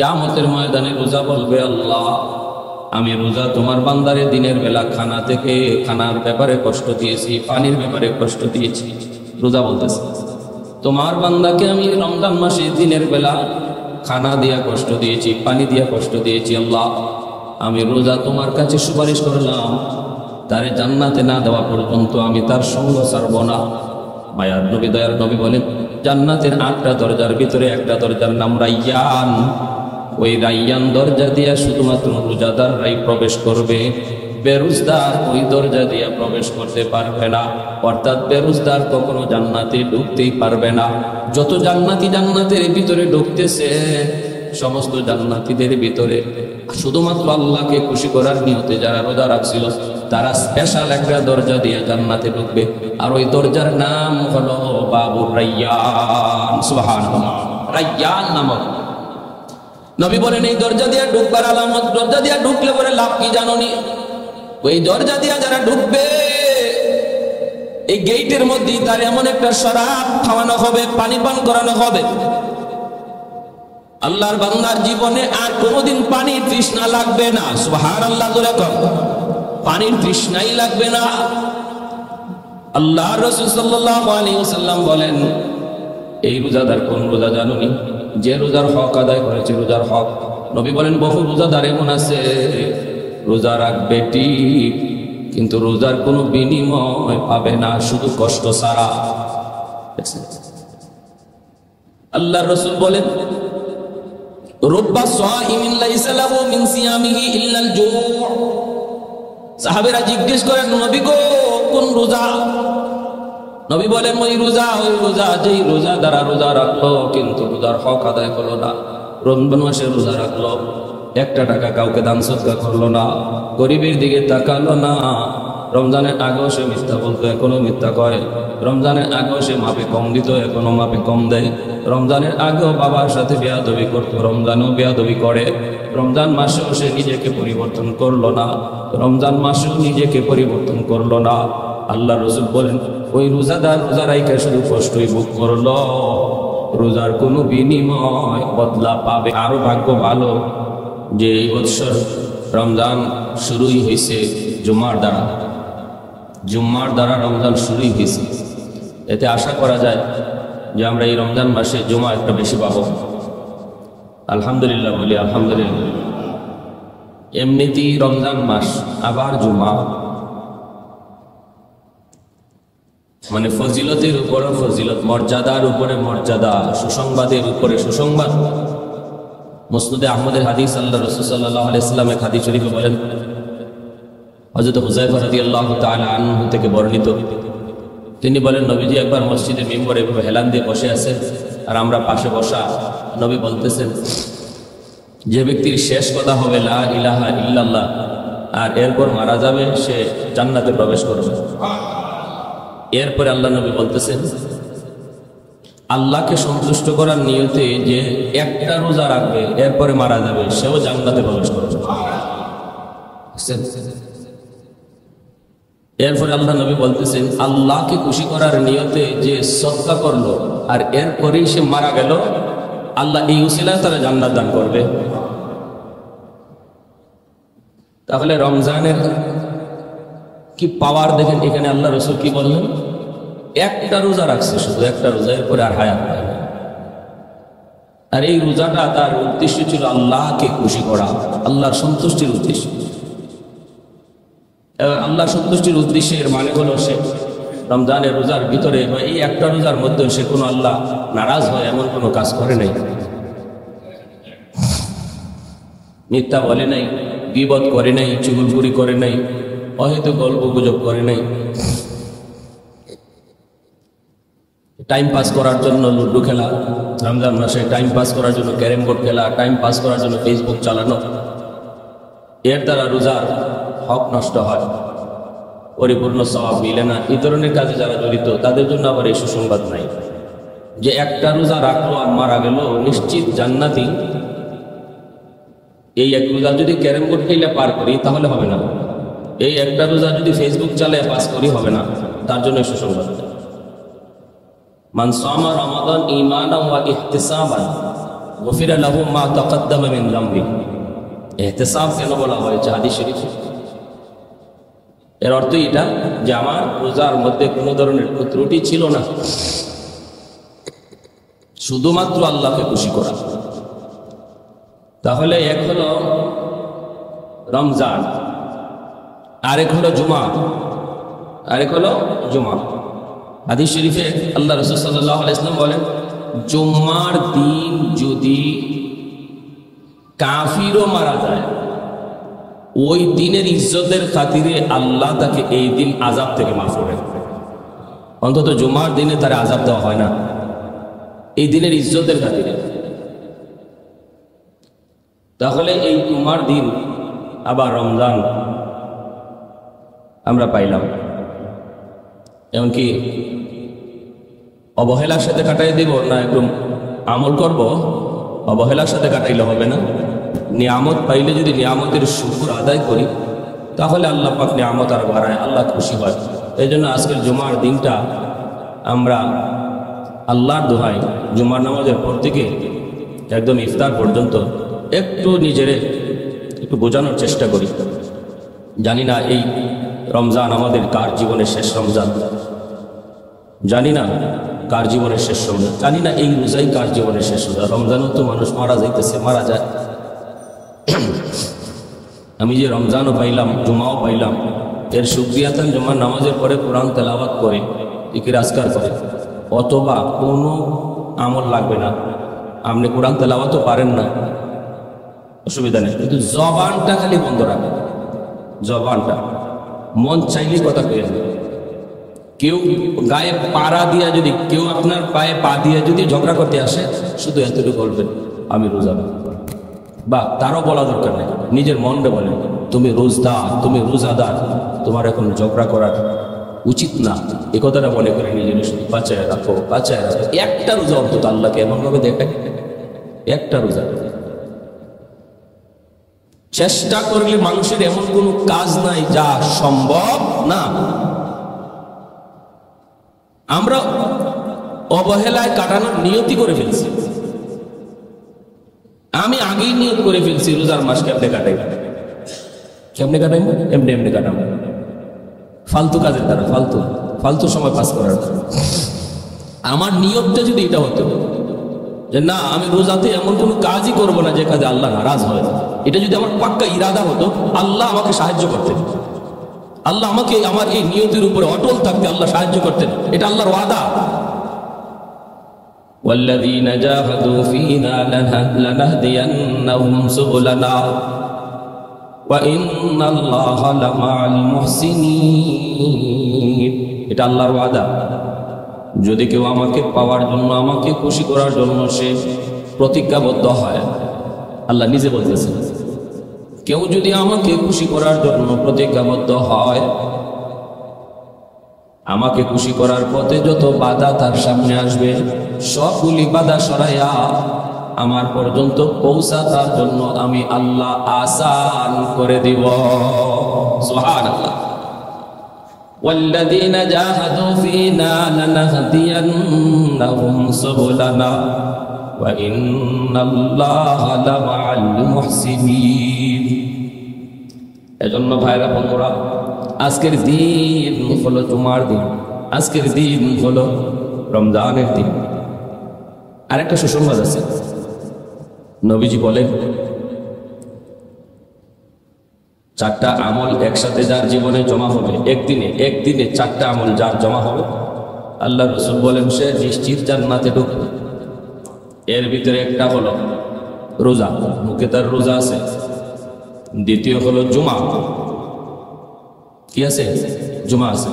কিয়ামতের ময়দানে রোজা বলবে, আল্লাহ আমি রোজা তোমার বান্দারে দিনের বেলা খানার ব্যাপারে কষ্ট দিয়েছি, পানির ব্যাপারে কষ্ট দিয়েছি। রোজা বলতেছে তোমার বান্দাকে আমি রমজান মাসে দিনের বেলা খানা দিয়া কষ্ট দিয়েছি, পানি দিয়া কষ্ট দিয়েছি। আল্লাহ আমি রোজা তোমার কাছে সুপারিশ করলাম, তারে জান্নাতে না দেওয়া পর্যন্ত আমি তার সঙ্গ ছাড়ব না। মায়ার নবী দয়ার নবী বলেন, জান্নাতের 8টা দরজার ভিতরে একটা দরজার নাম রাইয়ান। ওই রাইয়ান দরজা দিয়া শুধুমাত্র রোজাদাররাই প্রবেশ করবে, বেরোজদার ওই দরজা দিয়া প্রবেশ করতে পারবে না। অর্থাৎ বেরোজদার কখনো জান্নাতে ঢুকতেই পারবে না। যত জান্নাতি জান্নাতের ভিতরে ঢুকতেছে, সমস্ত জান্নাতীদের ভিতরে শুধুমাত্র আল্লাহকে খুশি করার নিয়তে যারা রোজা রাখছিল, তারা স্পেশাল একটা দরজা দিয়ে জান্নাতে ঢুকবে, আর ওই দরজার নাম হলো বাবুর রাইয়ান। সুবহানাল্লাহ, রাইয়ান নামক। নবী বলেন এই দরজা দিয়ে ঢুকবার আলামত, দরজা দিয়ে ঢুকলে পরে লাভ কি জানোনি? ওই দরজা দিয়ে যারা ঢুকবে, এই গেটের মধ্যেই তার এমন একটা শরাব খাওয়ানো হবে, পানি পান করানো হবে, আল্লাহর বান্দার জীবনে আর কোনোদিন পানির তৃষ্ণা লাগবে না। সুবহানাল্লাহ, জোরে কর, পানির তৃষ্ণাই লাগবে না। আল্লাহর রাসূল সাল্লাল্লাহু আলাইহি ওয়াসাল্লাম বলেন, এই রোজাদার কোন রোজা জানোনি? যে রোজার হক আদায় করেছে, রোজার হক। নবী বলেন বহু রোজাদার এমন আছে, রোজা রাখবে ঠিক, কিন্তু রোজার কোনো বিনিময় পাবে না, শুধু কষ্ট ছাড়া। আল্লাহর রাসূল বলেন, রুব্বা সাইমিন লাইসা লাহু মিন সিয়ামিহি ইল্লাল জু'। সাহাবীরা জিজ্ঞেস করেন, নবী গো কোন রোজা? নবী বলেন ওই রোজা যেই রোজা দ্বারা রোজা রাখলো কিন্তু রোজার হক আদায় করলো না। রমজান মাসে রোজা রাখলো, 1টা টাকা কাউকে দান সদকা করলো না, গরিবের দিকে তাকালো না। রমজানের আগেও সে মিথ্যা বলতো, এখনো মিথ্যা কয়। রমজানের আগেও সে মাপে কম দিত, এখনো মাপে কম দেয়। রমজানের আগেও বাবার সাথে বেয়াদবি করতো, রমজানেও বেয়াদবি করে। রমজান মাসেও সে নিজেকে পরিবর্তন করলো না, রমজান মাসেও নিজেকে পরিবর্তন করলো না। আল্লাহ রাসূল বলেন, ওই রোজাদার রোজা রাইখা শুধু কষ্টই ভোগ করলো, রোজার কোনো বিনিময় বদলা পাবে। আরো ভাগ্য ভালো যে এই বৎসর রমজান শুরুই হয়েছে জুমার দ্বারা রমজান শুরুই হয়েছে। এতে আশা করা যায় যে আমরা এই রমজান মাসে জুমা একটা বেশি পাবো। আলহামদুলিল্লাহ বলি, আলহামদুলিল্লাহ। এমনিতেই রমজান মাস, আবার জুমা, মানে ফজিলতের উপরে ফজিলত, মর্যাদার উপরে মর্যাদা, সুসংবাদের উপরে সুসংবাদ। মুসনাদে আহমদের হাদিস, আল্লাহ রাসূল সাল্লাল্লাহু আলাইহি ওয়াসাল্লামের হাদিস শরীফে বলেন, হযরত হুযায়ফা রাদিয়াল্লাহু তাআলা আনহু থেকে বর্ণিত, তিনি বলেন, নবীজি একবার মসজিদের মিম্বরে এভাবে হেলান দিয়ে বসে আছেন, আর আমরা পাশে বসা। নবী বলতেছেন, যে ব্যক্তির শেষ কথা হবে লা ইলাহা ইল্লাল্লাহ, আর এরপর মারা যাবে, সে জান্নাতে প্রবেশ করবে। এরপরে আল্লাহ নবী বলতেছেন, আল্লাহকে সন্তুষ্ট করার নিয়তে যে 1টা রোজা রাখবে, এরপরে মারা যাবে, সেও জান্নাতে প্রবেশ করবে। এরপরে আল্লাহ নবী বলতেছেন, আল্লাহকে খুশি করার নিয়তে যে সদকা করলো, আর এরপরেই সে মারা গেল, আল্লাহ এই উসিলায় তারা জান্নাত দান করবে। তাহলে রমজানের কি পাওয়ার দেখেন। এখানে আল্লাহ রাসূল কি বললেন? 1টা রোজা রাখছে, শুধু 1টা রোজা, এরপরে আর হায়াত পায় না। আর এই রোজাটা তার উদ্দেশ্য ছিল আল্লাহকে খুশি করা, আল্লাহর সন্তুষ্টির উদ্দেশ্য। আল্লাহ সন্তুষ্টির উদ্দেশ্যের মানে হলো সে রমজানের রোজার ভিতরে বা এই 1টা রোজার মধ্যে সে কোনো আল্লাহ নারাজ হয় এমন কোনো কাজ করে নাই, মিথ্যা বলে নাই, গীবত করে নাই, চুগলখুরি করে নাই, অহেতুক গল্প গুজব করে নাই, টাইম পাস করার জন্য লুডু খেলা, রমজান মাসে টাইম পাস করার জন্য ক্যারেম বোর্ড খেলা, টাইম পাস করার জন্য ফেসবুক চালানো, এর দ্বারা রোজার হক নষ্ট হয়, পরিপূর্ণ সওয়াব মিলে না। এই ধরনের কাজে যারা জড়িত তাদের জন্য আবার এই সুসংবাদ নাই যে 1টা রোজা রাখলো আর মারা গেল, নিশ্চিত জান্নাতি। এই 1 রোজা যদি ক্যারেম বোর্ড খেলে পার করি তাহলে হবে না, এই 1টা রোজা যদি ফেসবুক চালিয়ে পাস করি হবে না, তার জন্য সুসংবাদ। মান সামা রমাদান ঈমানান ওয়া ইহতিসাবান গফিরা লাহু মা তাকাদ্দামা মিন যামবি। ইহতিসাব কেন বলা হয়েছে হাদিস শরীফে? এর অর্থ এটা যে আমার রোজার মধ্যে কোনো ধরনের ত্রুটি ছিল না, শুধুমাত্র আল্লাহকে খুশি করা। তাহলে এক হলো রমজান, আরেক হলো জুমা, আরেক হলো জুমা। হাদিস শরীফে আল্লাহ রাসূল সাল্লাল্লাহু আলাইহি ওয়াসাল্লাম বলেন, জুম্মার দিন যদি কাফিরও মারা যায়, ওই দিনের ইজ্জতের খাতিরে আল্লাহ তাকে এই দিন আযাব থেকে মাফ করে। অন্তত জুমার দিনে তার আযাব দেওয়া হয় না, এই দিনের ইজ্জতের খাতিরে। তাহলে এই জুমার দিন আবার রমজান আমরা পাইলাম, এমনকি অবহেলার সাথে কাটাই দিব না একটু আমল করব? অবহেলার সাথে কাটাইলে হবে না। নিয়ামত পাইলে যদি নিয়ামতের শুকর আদায় করি, তাহলে আল্লাহ পাক নিয়ামত আর বাড়ায়, আল্লাহ খুশি হয়। এই জন্য আজকের জুমার দিনটা আমরা আল্লাহর দোহাই জুমার নামাজের পর থেকে একদম ইফতার পর্যন্ত একটু নিজেরে একটু বোঝানোর চেষ্টা করি। জানি না এই রমজান আমাদের কার জীবনের শেষ রমজান, জানি না কার জীবনের শেষ রমজান, জানি না এই রোজাই কার জীবনের শেষ রোজা। রমজানও তো মানুষ মারা যাইতেছে, মারা যায়। আমি যে রমজানও পাইলাম, জুমাও পাইলাম, এর শুকরিয়াতান জুমার নামাজের পরে কোরআন তেলাওয়াত করে, জিকির আজকার করে, অথবা কোনো আমল লাগবে না, আপনি কোরআন তেলাওয়াতও পারেন না, অসুবিধা নেই, কিন্তু জবানটা খালি বন্ধ রাখবেন। জবানটা মন চাইলে কথা পেয়ে যাবে। কেউ গায়ে পাড়া দিয়া যদি, কেউ আপনার পায়ে পা দিয়ে যদি ঝগড়া করতে আসে, শুধু এতটুকু বলবেন আমি রোজা, বা তারও বলা দরকার নেই, নিজের মনটা বলেন তুমি রোজদার, তুমি রোজাদার, তোমার এখন ঝগড়া করার উচিত না, এ কথাটা মনে করে নিজের শুধু বাঁচায় রাখো, বাঁচায় রাখো। একটা রোজা অন্তত আল্লাহকে এমনভাবে দেখে, একটা রোজা। চেষ্টা করলে মানুষের এমন কোন কাজ নাই যা সম্ভব না। আমরা অবহেলায় কাটানোর নিয়তি করে ফেলছি। আমি আগেই নিয়ত করে ফেলছি রোজার মাস কেমনে কাটাই, কেমনে কাটাই, এমনি এমনি কাটাবো, ফালতু কাজের দ্বারা, ফালতু ফালতু সময় পাস করার। আমার নিয়তটা যদি এটা হতো যে না, আমি রোজাতে এমন কোনো কাজই করব না যে কাজে আল্লাহ নারাজ হয়, এটা যদি আমার পাক্কা ইরাদা হতো, আল্লাহ আমাকে সাহায্য করতেন, আল্লাহ আমাকে আমার এই নিয়তের উপরে অটল থাকতে আল্লাহ সাহায্য করতেন, এটা আল্লাহর ওয়াদা। والذين جاهدوا فينا لنهدينهم سبلنا وإن الله لمع المحسنين। এটা আল্লাহর ওয়াদা। যদি কেউ আমাকে পাওয়ার জন্য, আমাকে খুশি করার জন্য সে প্রতিজ্ঞাবদ্ধ হয়, আল্লাহ নিজে বলতেছেন, কেউ যদি আমাকে খুশি করার জন্য প্রতিজ্ঞাবদ্ধ হয়, আমাকে খুশি করার পথে যত বাধা তার সামনে আসবে সবগুলি বাধা সরাইয়া আমার পর্যন্ত পৌঁছানোর জন্য আমি আল্লাহ আসান করে দিব। সুবহানাল্লাহ। والذين جاهدوا فينا لنهدينهم سبلنا وإن الله لمع المحسنين। এজন্য ভাইরা বন্ধুরা, আজকের দিন হলো জুমার দিন, আজকের দিন হলো রমজানের দিন। আরেকটা সুসংবাদ আছে, নবীজি বলেন চারটা আমল একসাথে যার জীবনে জমা হবে, একদিনে চারটা আমল যার জমা হবে, আল্লাহ রাসূল বলেন সে নিশ্চিত জান্নাতে ঢুকবে। এর ভিতরে একটা হলো রোজা, মুখে তার রোজা আছে। দ্বিতীয় হলো জুমা, কি আছে? জুমা আছে।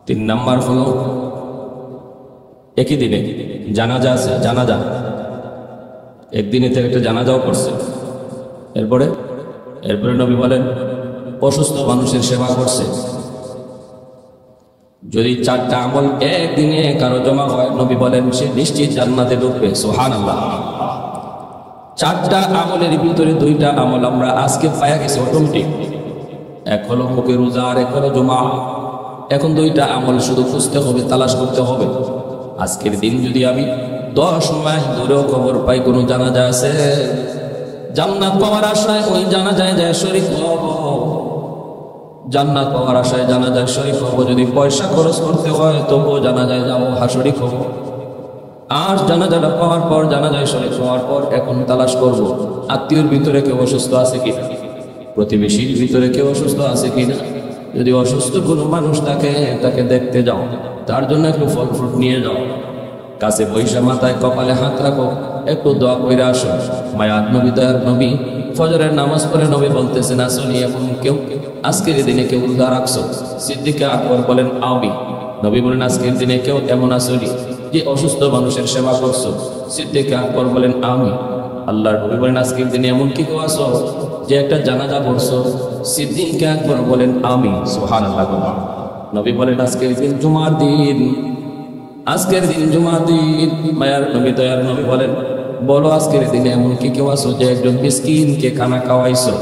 3 নাম্বার হলো একই দিনে জানাজা আছে, জানাজা একদিনে একটা জানাজাও করছে। এরপরে নবী বলেন অসুস্থ মানুষের সেবা করছে। যদি চারটা আমল একদিনে কারো জমা হয়, নবী বলেন সে নিশ্চিত জান্নাতে ঢুকবে। সুবহানাল্লাহ। চারটা আমলের ভিতরে 2টা আমল আমরা আজকে পায়া গেছি অটোমেটিক। এক হলো মুখে রোজা, আর এক হলো জুমা। এখন 2টা আমল শুধু খুঁজতে হবে, তালাশ করতে হবে। আজকের দিন যদি আমি 10 মাইল দূরেও খবর পাই কোনো জানাজা আছে, জান্নাত পাওয়ার আশায় ওই জানাজায় যায় শরীক হব, জান্নাত পাওয়ার আশায় জানাজায় শরীক হব। যদি পয়সা খরচ করতে হয় তবুও জানাজায় যাবো, শরীক হব। আর জানাজাটা পাওয়ার পর, জানাজায় শরীক হওয়ার পর এখন তালাশ করব আত্মীয়র ভিতরে কেউ অসুস্থ আছে কিনা, প্রতিবেশীর ভিতরে কেউ অসুস্থ আছে কিনা। যদি অসুস্থ কোনো মানুষ থাকে তাকে দেখতে যাও, তার জন্য একটু ফল ফ্রুট নিয়ে যাও, কাছে বৈশা মাথায় কপালে হাত রাখো, একটু দোয়া করে আসো। মায়াত নবী দয়ার নবী ফজরের নামাজ পড়ে নবী বলতেছেন, আসনি এমন কেউ আজকের দিনে কেউ রোজা রাখছো? সিদ্দিক আকবর বলেন আমি। নবী বলেন আজকের দিনে কেউ এমন আসনি যে অসুস্থ মানুষের সেবা করছো? সিদ্দিক আকবর বলেন আমি। আল্লাহর নবী বলেন আজকের দিনে এমন কি কেউ আসো যে একটা জানাজা পড়ছো? সিদ্দিক আকবর বলেন আমি। সুবহানাল্লাহ। নবী বলেন আজকের দিন জুমার দিন, আজকের দিন জুমার দিন। মায়ার নবী দয়ার নবী বলেন বলো আজকের দিনে এমন কি কেউ আসো যে একজন মিসকিনকে খানা খাওয়াইছো?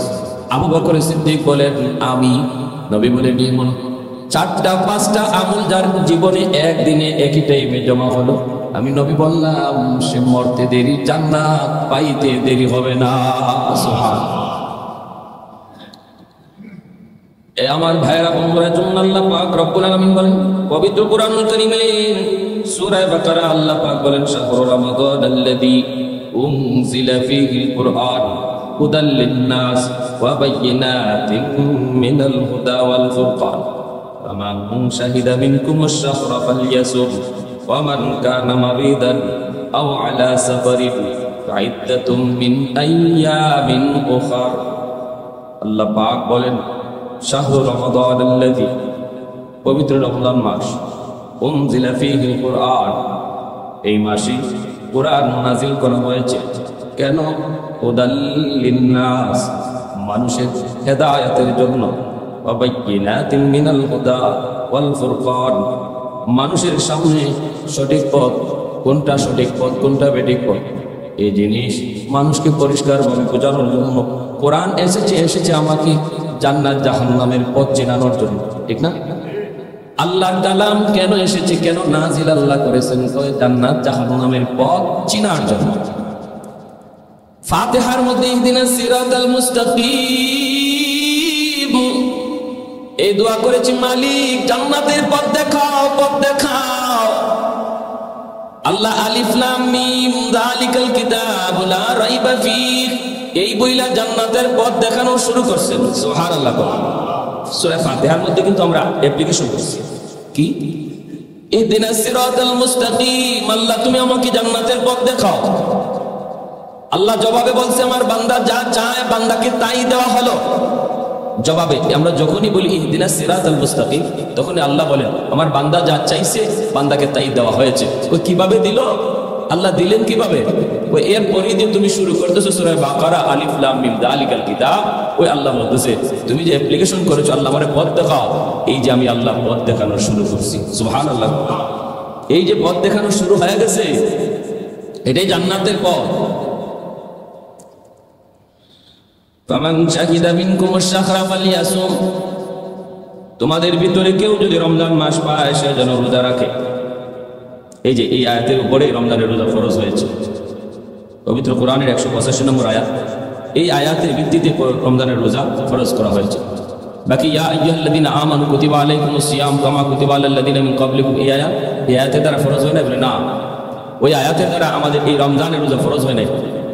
আবু বকর সিদ্দিক বলেন আমি। নবী বলেন এমন 4টা-5টা আমল যার জীবনে একদিনে একই টাইমে জমা হলো, আমি নবী বললাম সে মরতে দেরি, জান্নাত পাইতে দেরি হবে না। সুবহানাল্লাহ। এ আমার ভাইরা বন্ধুরা, জন্য আল্লাহ পাক রব্বুল আলামিন বলেন পবিত্র কুরআনুল কারীমের সূরা বাকারা আল্লাহ পাক বলেন শাহরু রমাদানাল্লাযী উনজিলা ফীহিল কুরআন হুদাল লিন-নাস ওয়া বায়িনাতিন মিনাল হুদা ওয়াল ফুরকান ফামান শাহিদা মিনকুমুশ শাহরা ফালইয়াসুম ওয়া মান কানা মারিদান আও আলা সাফারিন ফাইদ্দাতুম মিন আইয়ামিন উখরা। আল্লাহ পাক বলেন শাহরু রমাদানাল্লাযী, পবিত্র রমজান মাস, উনজিলা ফীহিল কুরআন, এই মাসে কুরআন নাযিল করা হয়েছে। কেন? হুদাল লিন-নাস, মানুষের হেদায়েতের জন্য, ওয়া বায়িনাতিন মিনাল হুদা ওয়াল ফুরকান, মানুষের সামনে সঠিক পথ কোনটা, সঠিক পথ কোনটা, বেঠিক পথ, এই জিনিস মানুষকে পরিষ্কারভাবে বোঝানোর জন্য কোরআন এসেছে আমাকে জান্নাত জাহান্নামের পথ চেনানোর জন্য, ঠিক না? আল্লাহর কালাম কেন এসেছে, কেন নাজিল আল্লাহ করেছেন? জান্নাত জাহান্নামের পথ চেনার জন্য। ফাতিহার মধ্যে ইহদিনাস সিরাতাল মুস্তাকিম এই দোয়া করেছি, মালিক জান্নাতের পথ দেখাও, পথ দেখাও। আল্লাহ আলিফ লাম মিম যালিকাল কিতাবু লা রাইবা ফীহ এই বইলা জান্নাতের পথ দেখানো শুরু করছেন। সুবহানাল্লাহ। সূরা ফাতিহার মধ্যে কিন্তু আমরা অ্যাপ্লিকেশন করছি কি, ইহদিনাস সিরাতাল মুস্তাকিম, আল্লাহ তুমি আমাকে জান্নাতের পথ দেখাও। আল্লাহ জবাবে বলছে আমার বান্দা যা চায় বান্দাকে তাই দেওয়া হলো। জবাবে আমরা যখনই বলি ইহদিনাস সিরাতাল মুস্তাকিম, তখনই আল্লাহ বলেন আমার বান্দা যা চাইছে বান্দাকে তাই দেওয়া হয়েছে। ও কিভাবে দিল? আল্লাহ দিলেন কিভাবে? ওই এরপরই দিন তুমি শুরু করতেছো সূরা বাকারা আলিফ লাম মিম যালিকাল কিতাব, ওই আল্লাহ বলতেছে তুমি যে অ্যাপ্লিকেশন করেছো আল্লাহ আমারে পথ দেখাও, এই যে আমি আল্লাহ পথ দেখানো শুরু করছি। সুবহানাল্লাহ। এই যে পথ দেখানো শুরু হয়ে গেছে, এটাই জান্নাতের পথ। ফামান শাহিদা মিনকুমুশ শাহরা ফালইয়াসুম, তোমাদের ভিতরে কেউ যদি রমজান মাস পায় সে যেন রোজা রাখে। এই যে এই আয়াতের উপরে রমজানের রোজা ফরজ হয়েছে, পবিত্র কোরআনের 185 নম্বর আয়াত। এই আয়াতের ভিত্তিতে রমজানের রোজা ফরজ করা হয়েছে। বাকি ইয়া আইয়ুহাল্লাযীনা আমানু কুতিবা আলাইকুমুস সিয়াম কামা কুতিবা আলাল্লাযীনা মিন ক্বাবলিকুম, এই আয়াতের দ্বারা ফরজ হয় না? বলে না, ওই আয়াতের দ্বারা আমাদের এই রমজানের রোজা ফরজ হয় নাই।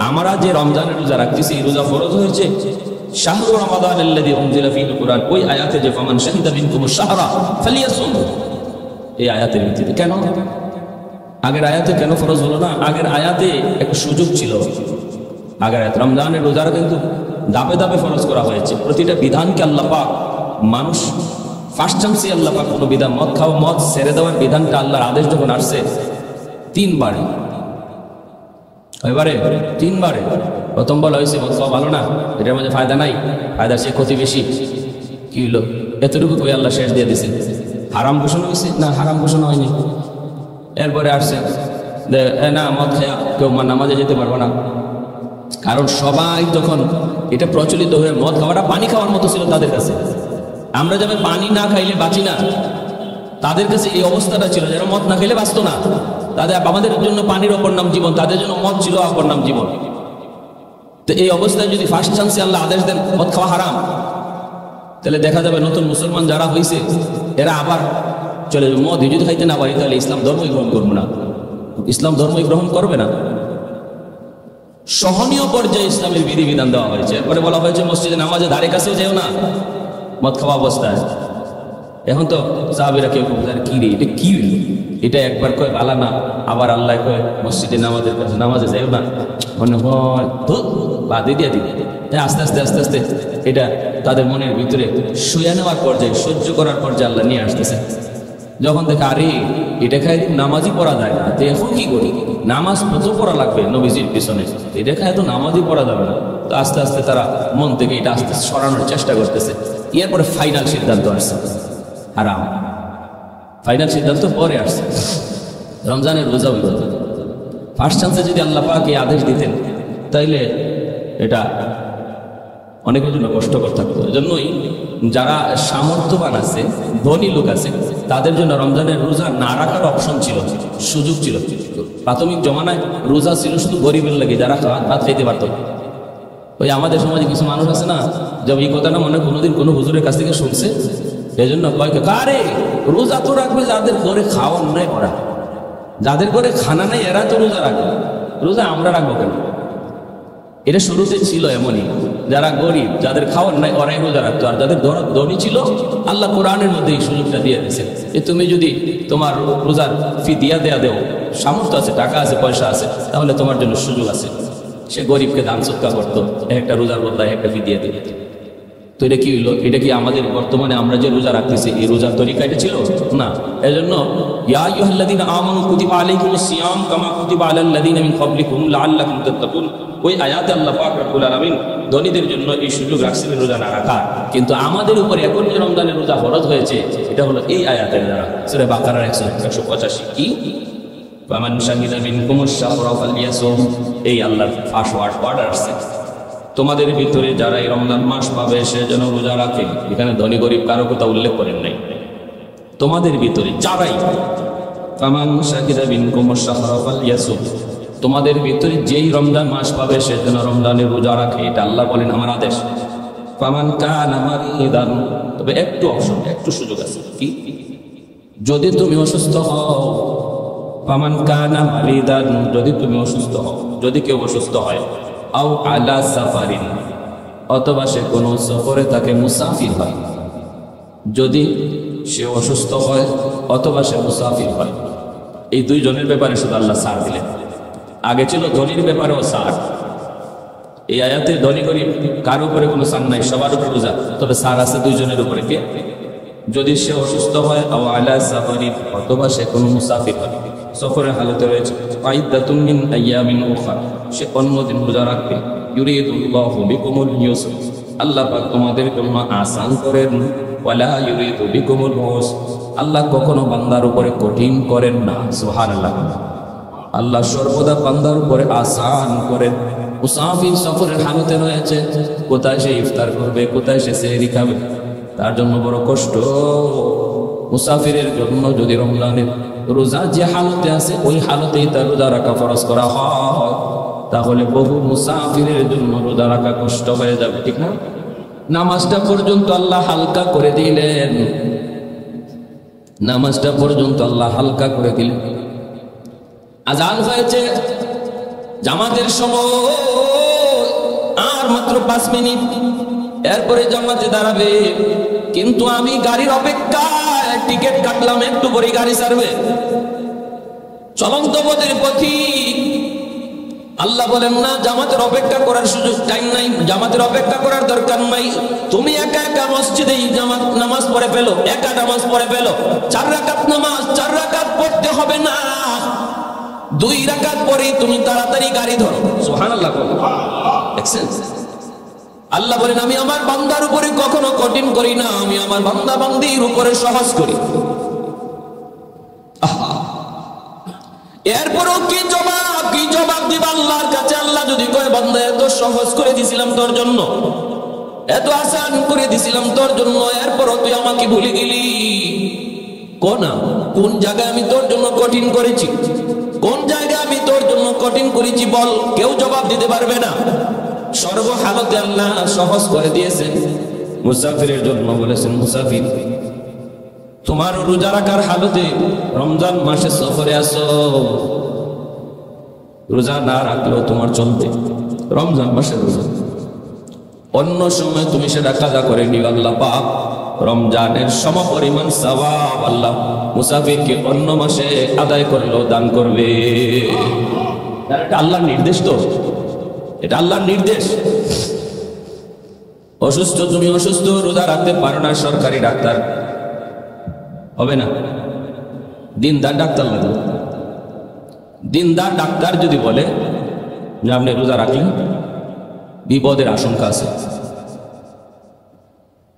আমরা যে রমজানের রোজা রাখতেছি এই রোজা ফরজ হয়েছে শাহরু রমাদানাল্লাযী উনজিলা ফীহিল কুরআন, ওই আয়াতে যে ফামান শাহিদা মিনকুমুশ শাহরা ফালইয়াসুম, এই আয়াতের ভিত্তিতে। কেন আগের আয়াতে কেন ফরজ হলো না? আগের আয়াতে একটা সুযোগ ছিল। আগের আয়াত রমজানের রোজার কিন্তু ধাপে ধাপে ফরজ করা হয়েছে। প্রতিটা বিধানকে আল্লাহ পাক, মানুষ ফার্স্ট চান্সে আল্লাহ পাক কোনো বিধান, মদ খাওয়া, মদ ছেড়ে দেওয়ার বিধানটা আল্লাহর আদেশ যখন আসছে 3 বারে, এবারে 3 বারে। প্রথম বলা হয়েছে মদ খাওয়া ভালো না, এটার মধ্যে ফায়দা নাই, ফায়দার সে ক্ষতি বেশি। কি হলো? এতটুকু করে আল্লাহ শেষ দিয়ে দিয়েছে। হারাম ঘোষণা হয়েছে না? হারাম ঘোষণা হয়নি। এরপরে আসছে না মদ খায়া কেউ নামাজে যেতে পারবো না, কারণ সবাই তখন এটা প্রচলিত হয়ে মদ খাওয়াটা পানি খাওয়ার মতো ছিল তাদের কাছে। আমরা যেমন পানি না খাইলে বাঁচি না, তাদের কাছে এই অবস্থাটা ছিল, যারা মদ না খাইলে বাঁচত না। তাদের আমাদের জন্য পানির অপর নাম জীবন, তাদের জন্য মদ ছিল অপর নাম জীবন। তো এই অবস্থায় যদি ফার্স্ট চান্সে আল্লাহ আদেশ দেন মদ খাওয়া হারাম, তাহলে দেখা যাবে নতুন মুসলমান যারা হয়েছে এরা আবার চলে যাবে। মদ যদি খাইতে না পারি তাহলে ইসলাম ধর্মই গ্রহণ করবো না, ইসলাম ধর্মই গ্রহণ করবে না। সহনীয় পর্যায়ে ইসলামের বিধিবিধান দেওয়া হয়েছে। এরপরে বলা হয়েছে মসজিদে নামাজে ধারে কাছেও যেও না মদ খাওয়া অবস্থায়। এখন তো সাহাবীরা কেউ কি রে এটা কি হইল, এটা একবার কয় বালা না, আবার আল্লাহ কয় মসজিদে নামাজের কাছে নামাজে যাইও না, মনে হয় তো বাদে দিয়ে দিবে। আস্তে আস্তে আস্তে আস্তে এটা তাদের মনের ভিতরে শুয়ে নেওয়ার পর্যায়ে, সহ্য করার পর্যায়ে আল্লাহ নিয়ে আসতেছে। যখন দেখে আরে এটা খায় নামাজই পড়া যায় না, তো এখন কি করি, নামাজ কত পড়া লাগবে নবীজির পিছনে, এটা খায় তো নামাজই পড়া যাবে না। তো আস্তে আস্তে তারা মন থেকে এটা আস্তে সরানোর চেষ্টা করতেছে। এরপরে ফাইনাল সিদ্ধান্ত আসছে হারাম। ফাইনাল সিদ্ধান্ত পরে আসছে রমজানের রোজা হইল। ফার্স্ট চান্সে যদি আল্লাহ পাক এই আদেশ দিতেন তাইলে এটা অনেকের জন্য কষ্টকর থাকতো। এজন্যই যারা সামর্থ্যবান আছে, ধনী লোক আছে, তাদের জন্য রমজানের রোজা না রাখার অপশন ছিল, সুযোগ ছিল। প্রাথমিক জমানায় রোজা ছিল শুধু গরিবের লাগে, যারা ভাত খাইতে পারত। ওই আমাদের সমাজে কিছু মানুষ আছে না, যে এই কথাটা মনে কোনোদিন কোনো হুজুরের কাছ থেকে শুনছে, এই জন্য কয় কারে রোজা তো রাখবে যাদের ঘরে খাওয়ার নাই, ওরা যাদের ঘরে খানা নাই এরা তো রোজা রাখবে, রোজা আমরা রাখবো কেন? এটা শুরুতে ছিল এমনই, যারা গরিব যাদের খাওয়ার নাই ওরাই রোজা রাখতো, আর যাদের ধনী ছিল আল্লাহ কোরআনের মধ্যে এই সুযোগটা দিয়ে দিয়েছে যে তুমি যদি তোমার রোজার ফি দেয়া দেও, সামর্থ্য আছে, টাকা আছে, পয়সা আছে, তাহলে তোমার জন্য সুযোগ আছে। সে গরিবকে দান সৎকার করতো, একটা রোজার বদলায় একটা ফি দিয়ে দিত। তো এটা কি হইলো? এটা কি আমাদের বর্তমানে আমরা যে রোজা রাখতেছি এই রোজার তরিকা এটা ছিল না। এজন্য ইয়া আইয়ুহাল্লাযীনা আমানু কুতিবা আলাইকুমুস সিয়াম কামা কুতিবা আলাল লাযীনা মিন ক্বাবলিকুম লাআল্লাকুম তাত্তাকুন। ওই আয়াতে আল্লাহ পাক রব্বুল আলামিন ধনীদের জন্য এই সুযোগ রাখছিলেন রোজা না রাখার, কিন্তু আমাদের উপর এখন যে রমজানের রোজা ফরজ হয়েছে এটা হলো এই আয়াতের দ্বারা। সূরা বাকারার 185 কি ফামান শাহিদা মিনকুমুশ শাহরা ফালইয়াসুম, এই আল্লাহর ফাঁস ওয়ার্ড আসছে তোমাদের ভিতরে যারা এই রমজান মাস পাবে সে যেন রোজা রাখে। এখানে ধনী গরিব কারো কথা উল্লেখ করেন নাই, তোমাদের ভিতরে যারাই ফামান শাহিদা মিনকুমুশ শাহরা ফালইয়াসুম, তোমাদের ভিতরে যেই রমজান মাস পাবে সে যেন রমজানের রোজা রাখে, এটা আল্লাহ বলেন আমার আদেশ। ফামান কানা মারিদান, তবে একটু অপশন, একটু সুযোগ আছে কি, যদি তুমি অসুস্থ হও, ফামান কানা মারিদান, যদি তুমি অসুস্থ হও, যদি কেউ অসুস্থ হয়, আও আলা সাফারিন, অথবা সে কোনো সফরে তাকে মুসাফির হয়, যদি সে অসুস্থ হয় অথবা সে মুসাফির হয়, এই দুইজনের ব্যাপারে শুধু আল্লাহ ছাড় দিলেন। আগে ছিল ধনীর ব্যাপারেও ছাড়, এই আয়াতে ধনী গরিব কারো উপরে কোনো ছাড় নাই, সবার উপরে রোজা, তবে ছাড় আছে দুইজনের উপরে। কে? যদি সে অসুস্থ হয়, আও আলা সাফারিন, অথবা সে কোনো মুসাফির হয়, সফরের হালতে রয়েছে, ফাইদ্দাতুম মিন আইয়ামিন উখরা, সে অন্যদিন রোজা রাখবে। ইউরিদুল্লাহু বিকুমুল ইউসর, আল্লাহ পাক তোমাদের জন্য আসান করেন, ওয়ালা ইউরিদু বিকুমুল উসর, আল্লাহ কখনো বান্দার উপরে কঠিন করেন না। সুবহানাল্লাহ, আল্লাহ সর্বদা বান্দার উপরে আসান করেন। মুসাফির সফরের হালতে রয়েছে, কোথায় সে ইফতার করবে, কোথায় সে সেহরি খাবে, তার জন্য বড় কষ্ট। মুসাফিরের জন্য যদি রমজানের রোজা যে হালতে আছে ওই হালতেই তার রোজা রাখা ফরজ করা হয়, তাহলে বহু মুসাফিরের জন্য রোজা রাখা কষ্ট হয়ে যাবে, ঠিক না? নামাজটা পর্যন্ত আল্লাহ হালকা করে দিলেন, নামাজটা পর্যন্ত আল্লাহ হালকা করে দিলেন। আজান হয়েছে জামাতের সময়, আর মাত্র 5 মিনিট, এরপরে জামাতে দাঁড়াবে, কিন্তু আমি গাড়ির অপেক্ষায় টিকিট কাটলাম, একটু পরে গাড়ি ছাড়বে। চলন্ত পথের পথিক, আল্লাহ বলেন না জামাতের অপেক্ষা করার সুযোগ, টাইম নাই, জামাতের অপেক্ষা করার দরকার নাই, তুমি একা একা মসজিদে জামাত নামাজ পড়ে ফেলো, একা নামাজ পড়ে ফেলো। 4 রাকাত নামাজ 4 রাকাত পড়তে হবে না, 2 রাকাত পরেই তুমি তাড়াতাড়ি গাড়ি ধরো। সুবহানাল্লাহ, দেখছেন? আল্লাহ বলেন আমি আমার বান্দার উপরে কখনো কঠিন করি না, আমি আমার বান্দা বান্দির উপরে সহজ করি। এরপরও কি জবাব দিবা আল্লাহর কাছে? আল্লাহ যদি কয় বান্দা এত সহজ করে দিছিলাম তোর জন্য, এত আসান করে দিছিলাম তোর জন্য, এরপরও তুই আমাকে ভুলে গেলি, কোন জায়গায় আমি তোর জন্য কঠিন করেছি? কোন জায়গায় আমি তোর জন্য কঠিন করেছি বল। কেউ জবাব দিতে পারবে না। সর্বহালতে আল্লাহ সহজ করে দিয়েছেন। মুসাফিরের জন্য বলেছেন, মুসাফির তোমার রোজা রাখার হালতে রমজান মাসে সফরে আসো, রোজা না রাখলেও তোমার চলবে, রমজান মাসে রোজা। অন্য সময় তুমি সেটা কাজা করে নিও, আল্লাহ পাক রমজানের সমপরিমাণ সওয়াব আল্লাহ মুসাফিরকে অন্য মাসে আদায় করলেও দান করবে। এটা আল্লাহর নির্দেশ, তো এটা আল্লাহর নির্দেশ। অসুস্থ, তুমি অসুস্থ, রোজা রাখতে পারো না, সরকারি ডাক্তার হবে না, দিনদার ডাক্তার লাগবে। দিনদার ডাক্তার যদি বলে যে আপনি রোজা রাখলেন, বিপদের আশঙ্কা আছে।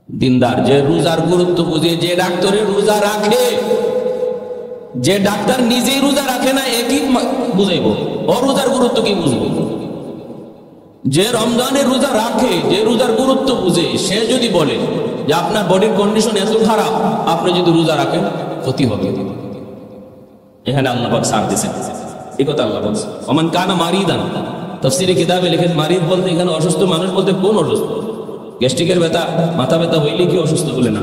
দিনদার যে রোজার গুরুত্ব বুঝে, যে ডাক্তারের রোজা রাখে, যে ডাক্তার নিজেই রোজা রাখে না, একই বুঝাইব ও রোজার গুরুত্ব কি বুঝবো। যে রমজানের রোজা রাখে, যে রোজার গুরুত্ব বুঝে, সে যদি বলে যে আপনার বডির কন্ডিশন এত খারাপ, আপনি যদি রোজা রাখেন ক্ষতি হবে, এখানে আল্লাহ পাক ছাড় দিয়েছেন। এই কথা আল্লাহ বলছে, ওমান কানা মারিদান। তাফসীরে কিতাবে লেখেন মারিদ বলতে এখানে অসুস্থ মানুষ বলতে কোন অসুস্থ? গ্যাস্ট্রিকের ব্যথা, মাথা ব্যথা হইলে কি অসুস্থ বলে না।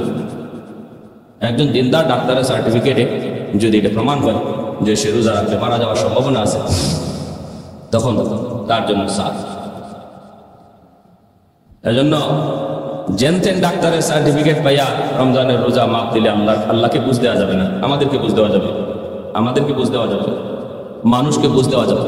একজন দিনদার ডাক্তারের সার্টিফিকেটে যদি এটা প্রমাণ করে যে সে রোজা রাখলে মারা যাওয়ার সম্ভাবনা আছে, তখন তার জন্য সাথ। এজন্য জেনতেন ডাক্তারের সার্টিফিকেট পাইয়া রমজানের রোজা মাপ দিলে আল্লাহকে বুঝ দেওয়া যাবে না, আমাদেরকে বুঝ দেওয়া যাবে, আমাদেরকে বুঝ দেওয়া যাবে, মানুষকে বুঝ দেওয়া যাবে,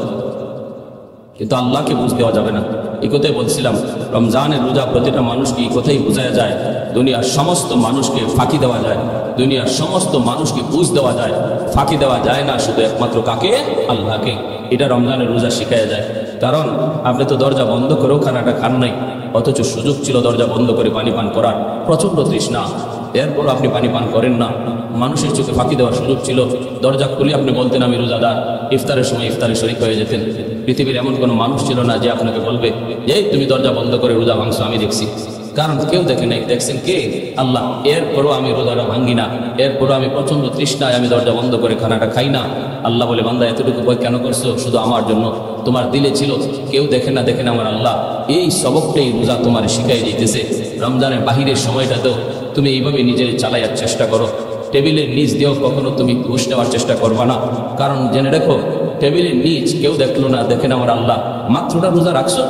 কিন্তু আল্লাহকে বুঝ দেওয়া যাবে না। এই কথাই বলছিলাম, রমজানের রোজা প্রতিটা মানুষকে এই কথাই বোঝায়া যায়, দুনিয়ার সমস্ত মানুষকে ফাঁকি দেওয়া যায়, দুনিয়ার সমস্ত মানুষকে বুঝ দেওয়া যায়, ফাঁকি দেওয়া যায় না শুধু একমাত্র কাকে? আল্লাহকে। এটা রমজানের রোজা শিখায়া যায়। কারণ আপনি তো দরজা বন্ধ করেও খানাটা খান নাই, অথচ সুযোগ ছিল দরজা বন্ধ করে পানি পান করার, প্রচন্ড তৃষ্ণা, এরপর আপনি পানি পান করেন না। মানুষের চোখে ফাঁকি দেওয়ার সুযোগ ছিল, দরজা খুলে আপনি বলতেন আমি রোজাদার, ইফতারের সময় ইফতারে শরীক হয়ে যেতেন। পৃথিবীর এমন কোনো মানুষ ছিল না যে আপনাকে বলবে যে তুমি দরজা বন্ধ করে রোজা ভাঙছো, আমি দেখছি। কারণ কেউ দেখে নাই, দেখছেন কে? আল্লাহ। এরপরও আমি রোজাটা ভাঙ্গি না, এরপরও আমি প্রচন্ড তৃষ্ণায় আমি দরজা বন্ধ করে খানাটা খাই না। আল্লাহ বলে, বান্দা এতটুকু ভয় কেন করছো? শুধু আমার জন্য, তোমার দিলে ছিল, কেউ দেখে না, দেখে না আমার আল্লাহ। এই সবকটাই রোজা তোমার শিখাই দিতেছে। রমজানের বাহিরের সময়টাতেও তুমি এইভাবে নিজের চালাইয়ার চেষ্টা করো। টেবিলের নিচ দিয়েও কখনো তুমি ঘুষ নেওয়ার চেষ্টা করবা না, কারণ জেনে দেখো টেবিলের নিচ কেউ দেখলো না, দেখে না আমার আল্লাহ। মাত্রটা রোজা রাখছো,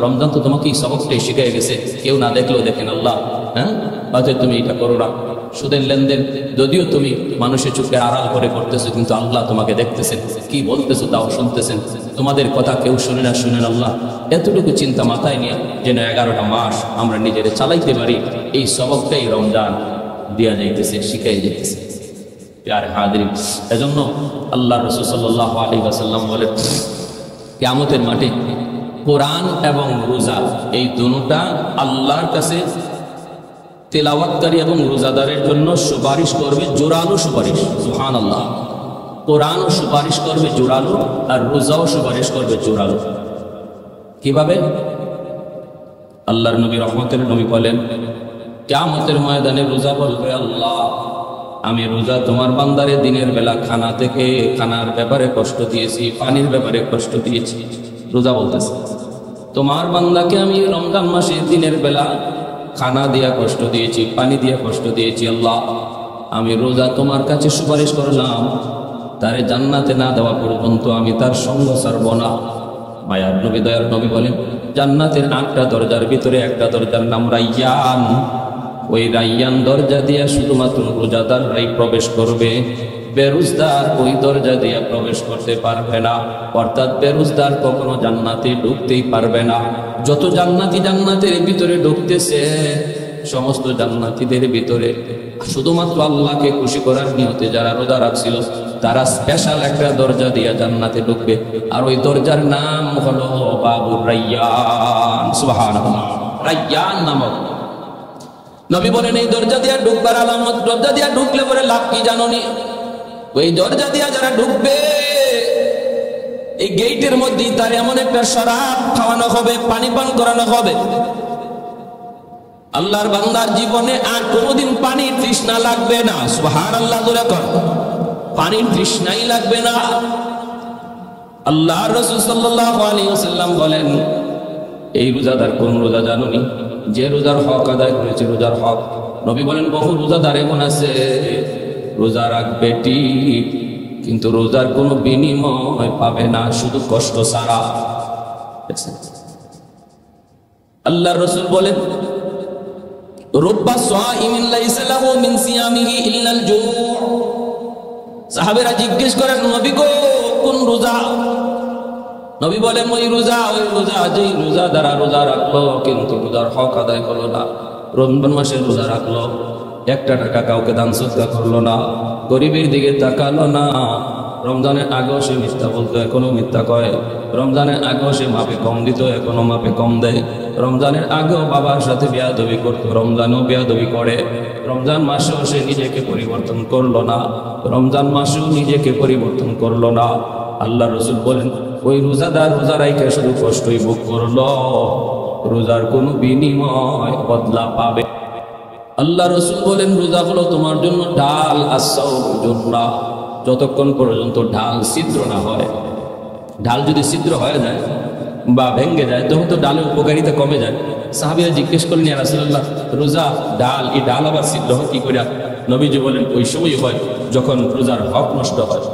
রমজান তো তোমাকে এই সবকটাই শিখাই গেছে, কেউ না দেখলেও দেখেন আল্লাহ। হ্যাঁ, অতএব তুমি এটা করো না। সুদের লেনদেন যদিও তুমি মানুষের চোখে আড়াল করে করতেছো, কিন্তু আল্লাহ তোমাকে দেখতেছেন, কি বলতেছো তাও শুনতেছেন। তোমাদের কথা কেউ শুনে না, শুনেন আল্লাহ। এতটুকু চিন্তা মাথায় নিয়ে যেন 11টা মাস আমরা নিজেরা চালাইতে পারি, এই সবকটাই রমজান দেয়া যাইতেছে, শিখাই যাইতেছে। প্যারে হাজিরিন, এজন্য আল্লাহ রাসূল সাল্লাল্লাহু আলাইহি ওয়াসাল্লাম বলেন, কিয়ামতের মাঠে কোরআন এবং রোজা এই দুটোটা আল্লাহর কাছে তেলাওয়াতকারী এবং রোজাদারের জন্য সুপারিশ করবে, জোরালো সুপারিশ। সুবহানাল্লাহ। কোরআনও সুপারিশ করবে জোরালো, আর রোজাও সুপারিশ করবে জোরালো। কিভাবে? আল্লাহর নবী রহমতের নবী বলেন, কিয়ামতের ময়দানে রোজা বলবে, আল্লাহ আমি রোজা তোমার বান্দারে দিনের বেলা খানা থেকে খানার ব্যাপারে কষ্ট দিয়েছি, পানির ব্যাপারে কষ্ট দিয়েছি। রোজা বলতেছে, তোমার বান্দাকে আমি রমজান মাসে দিনের বেলা খানা দিয়া কষ্ট দিয়েছি, পানি দিয়া কষ্ট দিয়েছি। আল্লাহ আমি রোজা তোমার কাছে সুপারিশ করলাম, তারে জান্নাতে না দেওয়া পর্যন্ত আমি তার সঙ্গ ছাড়ব না। মায়ার নবী, দয়ার নবী বলেন, জান্নাতের 8টা দরজার ভিতরে একটা দরজার নাম রাইয়ান। ওই রাইয়ান দরজা দিয়া শুধুমাত্র রোজাদাররাই প্রবেশ করবে, বেরোজদার ওই দরজা দিয়া প্রবেশ করতে পারবে না। অর্থাৎ বেরোজদার কখনো জান্নাতে ঢুকতেই পারবে না। যত জান্নাতি জান্নাতের ভিতরে ঢুকতেছে, সমস্ত জান্নাতীদের ভিতরে শুধুমাত্র আল্লাহকে খুশি করার নিয়তে যারা রোজা রাখছিল, তারা স্পেশাল একটা দরজা দিয়া জান্নাতে ঢুকবে, আর ওই দরজার নাম হলো বাবুর রাইয়ান। সুবহানাল্লাহ। রাইয়ান নামক নবী বলেন, এই দরজা দিয়া ঢুকবার আলামত, দরজা দিয়া ঢুকলে পরে লাভ কি জানোনি? ওই দরজা দিয়া যারা ঢুকবে, এই গেটের মধ্যেই তার এমন একটা শরাব খাওয়ানো হবে, পানি পান করানো হবে। আল্লাহর বান্দার জীবনে আর কোনোদিন পানির তৃষ্ণা লাগবে না। সুবহানাল্লাহ। পানির তৃষ্ণাই লাগবে না। আল্লাহ রাসূল সাল্লাল্লাহু আলাইহি ওয়াসাল্লাম বলেন, এই রোজাদার কোন রোজা জানুনি? যে রোজার হক আদায় করেছে, রোজার হক। নবী বলেন, বহু রোজাদার এমন আছে রোজা রাখবে ঠিক, কিন্তু রোজার কোনো বিনিময় পাবে না, শুধু কষ্ট ছাড়া। আল্লাহ রাসূল বলেন, রুব্বা সাইমিন লাইসা লাহু মিন সিয়ামিহি ইল্লাল জু'। সাহাবীরা জিজ্ঞেস করেন, নবী গো, কোন রোজা? নবী বলেন, ওই রোজা যেই রোজা দ্বারা রোজা রাখলো কিন্তু রোজার হক আদায় করলো না। রমজান মাসে রোজা রাখলো, একটা টাকা কাউকে দান সদকা করলো না, গরিবের দিকে তাকালো না। রমজানের আগেও সে মিথ্যা বলতো, এখনো মিথ্যা কয়। রমজানের আগেও সে মাপে কম দিত, এখনো মাপে কম দেয়। রমজানের আগেও বাবার সাথে বেয়াদবি করতো, রমজানেও বেয়াদবি করে। রমজান মাসেও সে নিজেকে পরিবর্তন করলো না, রমজান মাসেও নিজেকে পরিবর্তন করলো না। আল্লাহ রাসূল বলেন, ওই রোজাদার রোজা রাইখা শুধু কষ্টই ভোগ করলো, রোজার কোনো বিনিময় বদলা পাবে। আল্লাহ রাসূল বলেন, রোজা হলো তোমার জন্য ঢাল, আস-সাওমু জুন্নাহ। যতক্ষণ পর্যন্ত ঢাল ছিদ্র না হয়, ঢাল যদি ছিদ্র হয়ে যায় বা ভেঙে যায় তখন তো ডালের উপকারিতা কমে যায়। সাহাবীরা জিজ্ঞেস করলেন, ইয়া রাসূলুল্লাহ, রোজা ডাল, এই ডাল আবার ছিদ্র হয় কি করে? নবীজি বলেন, ওই সময় হয় যখন রোজার হক নষ্ট হয়।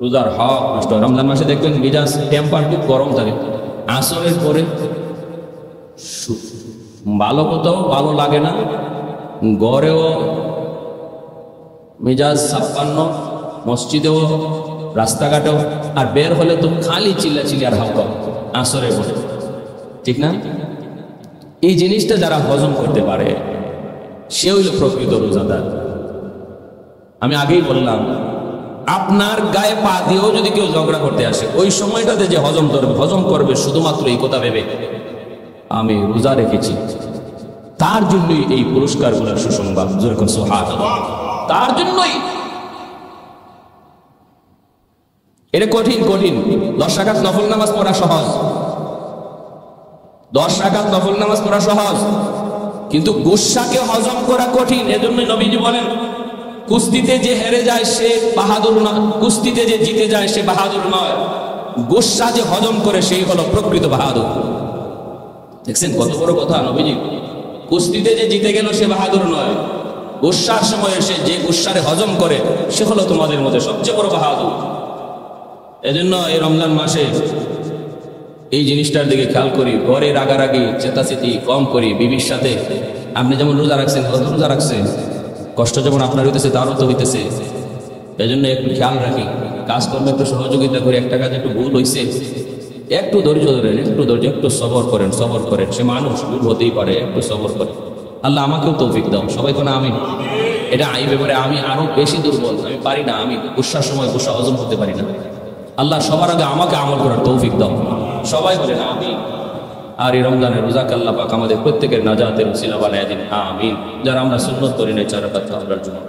রোজার হক নষ্ট হয়। রমজান মাসে দেখবেন মিজাজ টেম্পার খুব গরম থাকে, আসরের পরে ভালো কোথাও ভালো লাগে না, গড়েও মেজাজ 56, মসজিদেও রাস্তাঘাটেও, আর বের হলে তো খালি চিল্লাচিল্লি আর হাওকা আসরে পড়ে, ঠিক না? এই জিনিসটা যারা হজম করতে পারে সে হইল প্রকৃত রোজাদার। আমি আগেই বললাম, আপনার গায়ে পা দিয়েও যদি কেউ ঝগড়া করতে আসে, ওই সময়টাতে যে হজম করবে শুধুমাত্র এই কথা ভেবে আমি রোজা রেখেছি, তার জন্যই এই পুরস্কারগুলোর সুসংবাদ। যেরকম সুবহানাল্লাহ, তার জন্যই। এটা কঠিন 10 রাকাত নফল নামাজ পড়া সহজ, 10 রাকাত নফল নামাজ পড়া সহজ, কিন্তু গুসাকে হজম করা কঠিন। এজন্যই নবীজি বলেন, কুস্তিতে যে হেরে যায় সে বাহাদুর নয়, কুস্তিতে যে জিতে যায় সে বাহাদুর নয়, গুসা যে হজম করে সেই হলো প্রকৃত বাহাদুর। দেখছেন কত বড় কথা নবীজি? কুস্তিতে যে জিতে গেল সে বাহাদুর নয়, গুসার সময় সে যে গুসারে হজম করে সে হলো তোমাদের মধ্যে সবচেয়ে বড় বাহাদুর। এজন্য এই রমজান মাসে এই জিনিসটার দিকে খেয়াল করি, ঘরে রাগারাগি চেতাচেতি কম করি। বিবির সাথে আপনি যেমন রোজা রাখছেন, রোজা রাখছেন, কষ্ট যেমন আপনার হইতেছে তারও তো হইতেছে। এজন্য একটু খেয়াল রাখি, কাজকর্মে একটু সহযোগিতা করি। একটা কাজ একটু ভুল হয়েছে, একটু ধৈর্য ধরেন, একটু সবর করেন। সে মানুষ, ভুল হতেই পারে, একটু সবর করেন। আল্লাহ আমাকেও তৌফিক দাও, সবাই কোনো আমিন। এটা এই ব্যাপারে আমি আরো বেশি দুর্বল, আমি পারি না, আমি গুসার সময় গুসা হজম করতে পারি না। আল্লাহ সবার আগে আমাকে আমল করার তৌফিক দাও, সবাই বলেন আমিন। আর এই রমজানের রোজাকে আল্লাহ পাক আমাদের প্রত্যেকের নাজাতের উসিলা বানায়া দিন, আমিন। যারা আমরা সুন্নত করি না 4 রাকাত আমরা জন্য